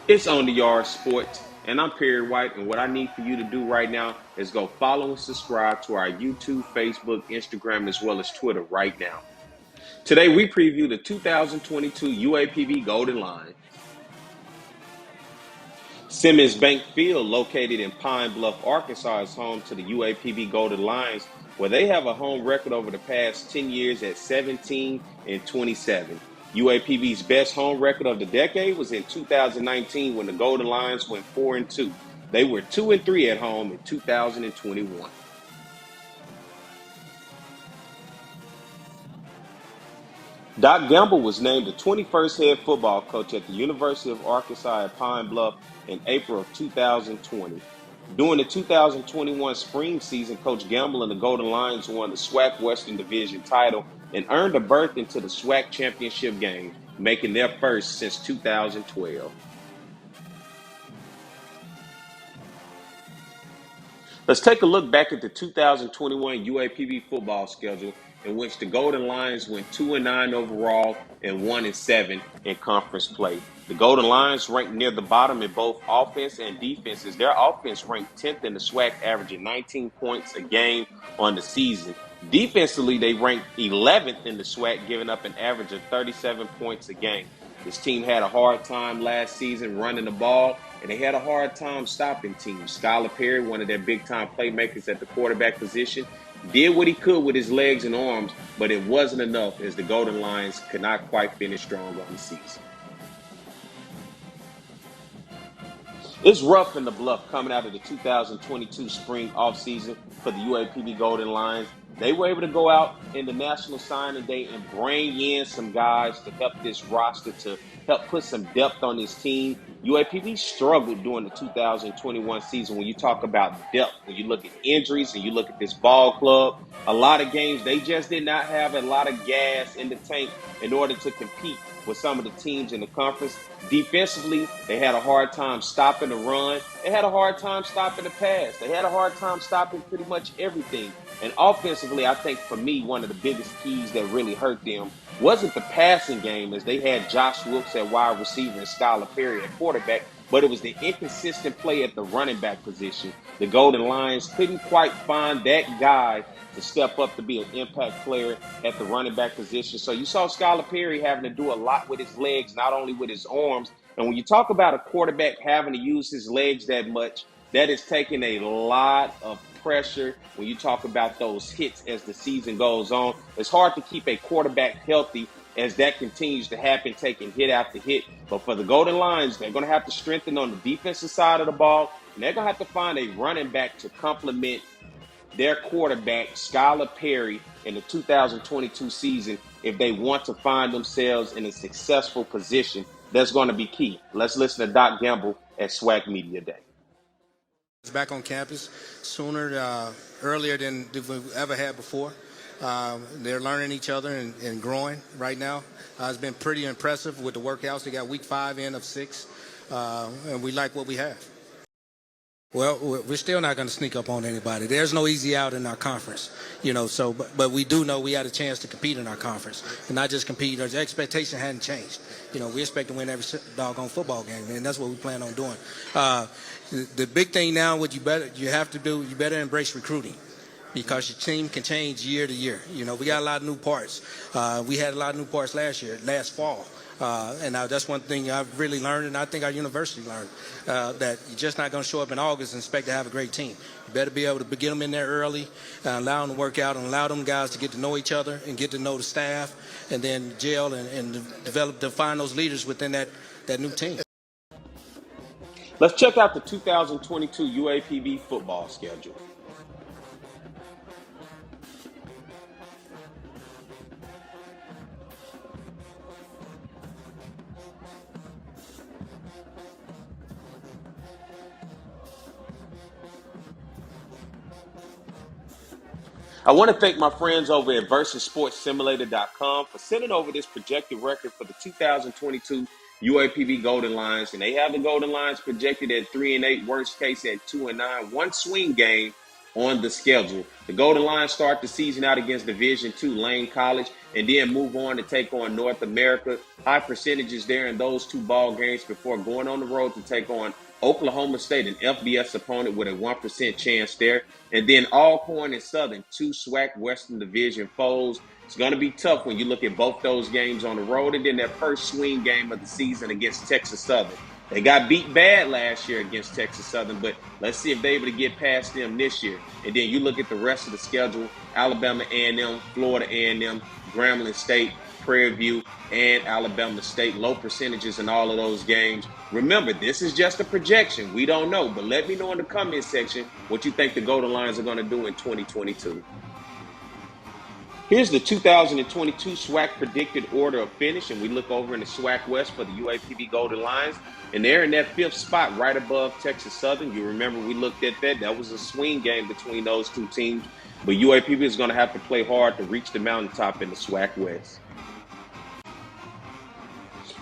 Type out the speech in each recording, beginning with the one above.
It's On The Yard Sports, and I'm Perry White, and what I need for you to do right now is go follow and subscribe to our YouTube, Facebook, Instagram, as well as Twitter right now. Today, we preview the 2022 UAPB Golden Lions. Simmons Bank Field, located in Pine Bluff, Arkansas, is home to the UAPB Golden Lions, where they have a home record over the past 10 years at 17-27. UAPB's best home record of the decade was in 2019 when the Golden Lions went 4-2. They were 2-3 at home in 2021. Doc Gamble was named the 21st head football coach at the University of Arkansas at Pine Bluff in April of 2020. During the 2021 spring season, Coach Gamble and the Golden Lions won the SWAC Western Division title and earned a berth into the SWAC championship game, making their first since 2012. Let's take a look back at the 2021 UAPB football schedule, in which the Golden Lions went 2-9 overall and 1-7 in conference play. The Golden Lions ranked near the bottom in both offense and defense, as their offense ranked 10th in the SWAC, averaging 19 points a game on the season. Defensively, they ranked 11th in the SWAC, giving up an average of 37 points a game. This team had a hard time last season running the ball, and they had a hard time stopping teams. Skylar Perry, one of their big-time playmakers at the quarterback position, did what he could with his legs and arms, but it wasn't enough, as the Golden Lions could not quite finish strong on the season. It's rough in the Bluff coming out of the 2022 spring offseason for the UAPB Golden Lions. They were able to go out in the National Signing Day and bring in some guys to help this roster, to help put some depth on this team. UAPB struggled during the 2021 season when you talk about depth, when you look at injuries and you look at this ball club. A lot of games, they just did not have a lot of gas in the tank in order to compete with some of the teams in the conference. Defensively, they had a hard time stopping the run. They had a hard time stopping the pass. They had a hard time stopping pretty much everything. And offensively, I think for me, one of the biggest keys that really hurt them wasn't the passing game, as they had Josh Wilkes at wide receiver and Skylar Perry at quarterback, but it was the inconsistent play at the running back position. The Golden Lions couldn't quite find that guy to step up to be an impact player at the running back position. So you saw Skylar Perry having to do a lot with his legs, not only with his arms. And when you talk about a quarterback having to use his legs that much, that is taking a lot of pressure when you talk about those hits as the season goes on. It's hard to keep a quarterback healthy as that continues to happen, taking hit after hit. But for the Golden Lions, they're going to have to strengthen on the defensive side of the ball, and they're going to have to find a running back to complement their quarterback, Skylar Perry, in the 2022 season if they want to find themselves in a successful position. That's going to be key. Let's listen to Doc Gamble at SWAC Media Day. It's back on campus earlier than we've ever had before. They're learning each other and growing right now. It's been pretty impressive with the workouts. They got week 5 in of 6, and we like what we have. Well, we're still not going to sneak up on anybody. There's no easy out in our conference, but we do know we had a chance to compete in our conference, and not just compete. Our expectation hadn't changed. We expect to win every doggone football game, and that's what we plan on doing. The big thing now, what you have to do, you better embrace recruiting, because your team can change year to year. We got a lot of new parts. We had a lot of new parts last fall. And that's one thing I've really learned, and I think our university learned, that you're just not going to show up in August and expect to have a great team. You better be able to get them in there early, allow them to work out, and allow them guys to get to know each other and get to know the staff, and then gel and define those leaders within that new team. Let's check out the 2022 UAPB football schedule. I want to thank my friends over at VersusSportsSimulator.com for sending over this projected record for the 2022 UAPB Golden Lions. And they have the Golden Lions projected at 3-8, worst case at 2-9, one swing game on the schedule. The Golden Lions start the season out against Division II Lane College. and then move on to take on North America. High percentages there in those two ball games before going on the road to take on Oklahoma State, an FBS opponent with a 1% chance there. And then Alcorn and Southern, two SWAC Western Division foes. It's going to be tough when you look at both those games on the road. And then that first swing game of the season against Texas Southern. They got beat bad last year against Texas Southern, but let's see if they're able to get past them this year. And then you look at the rest of the schedule: Alabama A&M, Florida A&M, Grambling State, Prairie View, and Alabama State. Low percentages in all of those games. Remember, this is just a projection. We don't know, but let me know in the comment section what you think the Golden Lions are going to do in 2022. Here's the 2022 SWAC predicted order of finish, and we look over in the SWAC West for the UAPB Golden Lions, and they're in that 5th spot right above Texas Southern. You remember we looked at that. That was a swing game between those two teams, but UAPB is going to have to play hard to reach the mountaintop in the SWAC West.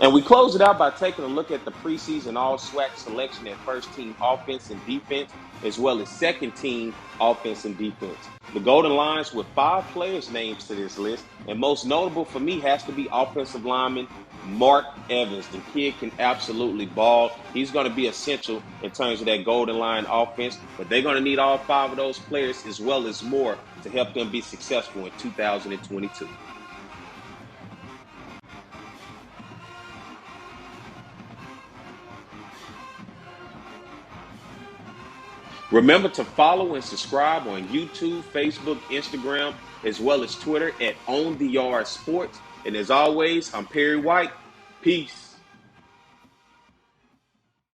And we close it out by taking a look at the preseason all-SWAC selection at first team offense and defense, as well as second team offense and defense. The Golden Lions with 5 players named to this list, and most notable for me has to be offensive lineman Mark Evans. The kid can absolutely ball. He's going to be essential in terms of that Golden Lion offense, but they're going to need all 5 of those players as well as more to help them be successful in 2022. Remember to follow and subscribe on YouTube, Facebook, Instagram, as well as Twitter at OnTheYardSports. And as always, I'm Perry White. Peace.